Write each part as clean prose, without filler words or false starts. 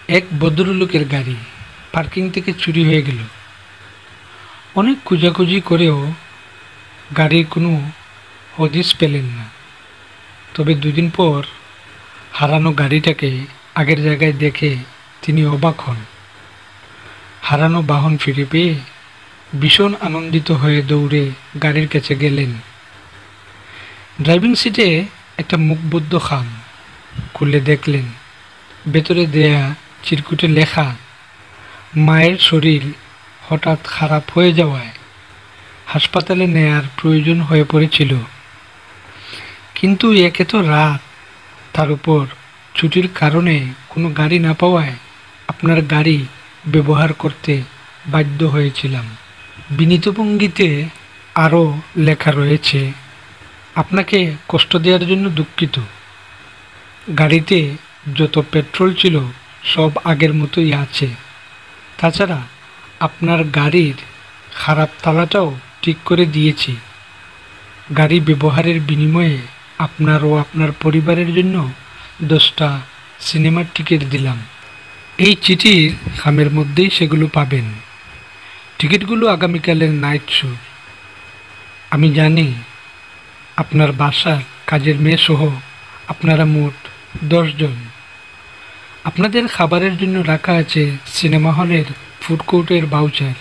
এক ভদ্রলোকের গাড়ি পার্কিং থেকে চুরি হয়ে গেল। অনেক খোঁজাখুঁজি করেও গাড়ির কোনো হদিস পেলেন না। তবে দুদিন পর হারানো গাড়িটাকে আগের জায়গায় দেখে তিনি অবাক হন। হারানো বাহন ফিরে পেয়ে ভীষণ আনন্দিত হয়ে দৌড়ে গাড়ির কাছে গেলেন। ড্রাইভিং সিটে একটা মুখবদ্ধ খাম খুলে দেখলেন, ভেতরে দেয়া চিরকুটে লেখা, মায়ের শরীর হঠাৎ খারাপ হয়ে যাওয়ায় হাসপাতালে নেয়ার প্রয়োজন হয়ে পড়েছিল। কিন্তু একে তো রাত, তার উপর ছুটির কারণে কোনো গাড়ি না পাওয়ায় আপনার গাড়ি ব্যবহার করতে বাধ্য হয়েছিলাম। বিনীত ভঙ্গিতে আরও লেখা রয়েছে, আপনাকে কষ্ট দেওয়ার জন্য দুঃখিত। গাড়িতে যত পেট্রোল ছিল সব আগের মতোই আছে। তাছাড়া আপনার গাড়ির খারাপ তালাটাও ঠিক করে দিয়েছি। গাড়ি ব্যবহারের বিনিময়ে আপনার ও আপনার পরিবারের জন্য 10টা সিনেমার টিকিট দিলাম। এই চিঠির খামের মধ্যেই সেগুলো পাবেন। টিকিটগুলো আগামীকালের নাইট শো। আমি জানি আপনার বাসার কাজের মেয়ে সহ আপনারা মোট 10 জন। আপনাদের খাবারের জন্য রাখা আছে সিনেমা হলের ফুড কোর্টের ভাউচার,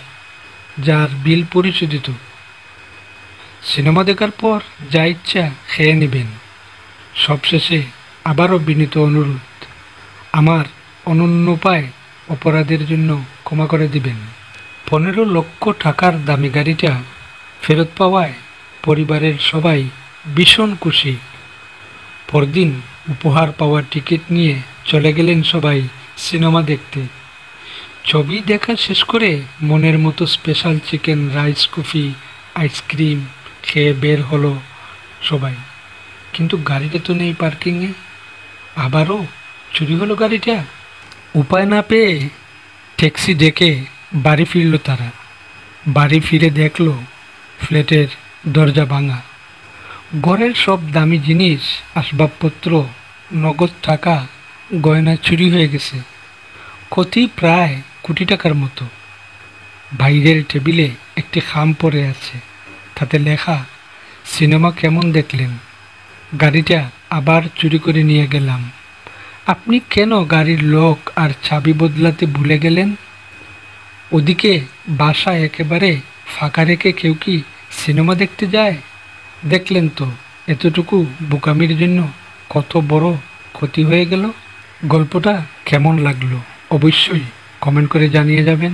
যার বিল পরিশোধিত। সিনেমা দেখার পর যা ইচ্ছা খেয়ে নেবেন। সবশেষে আবারও বিনীত অনুরোধ, আমার অনন্যোপায় অপরাধের জন্য ক্ষমা করে দিবেন। 15 লক্ষ টাকার দামি গাড়িটা ফেরত পাওয়ায় পরিবারের সবাই ভীষণ খুশি। পরদিন উপহার পাওয়ার টিকিট নিয়ে চলে গেলেন সবাই সিনেমা দেখতে। ছবি দেখা শেষ করে মনের মতো special chicken, rice, coffee, ice cream খেয়ে বের হলো সবাই। কিন্তু গাড়িটা তো নেই পার্কিংয়ে। আবারও চুরি হলো গাড়িটা। উপায় না পেয়ে ট্যাক্সি ডেকে বাড়ি ফিরল তারা। বাড়ি ফিরে দেখলো ফ্ল্যাটের দরজা ভাঙা। ঘরের সব দামি জিনিস, আসবাবপত্র, নগদ টাকা, গয়না চুরি হয়ে গেছে। ক্ষতি প্রায় কোটি টাকার মতো। বাইরের টেবিলে একটি খাম পড়ে আছে, তাতে লেখা, সিনেমা কেমন দেখলেন? গাড়িটা আবার চুরি করে নিয়ে গেলাম। আপনি কেন গাড়ির লক আর চাবি বদলাতে ভুলে গেলেন? ওদিকে বাসা একেবারে ফাঁকা রেখে কেউ কি সিনেমা দেখতে যায়? দেখলেন তো এতটুকু বোকামির জন্য কত বড় ক্ষতি হয়ে গেল। গল্পটা কেমন লাগলো অবশ্যই কমেন্ট করে জানিয়ে যাবেন।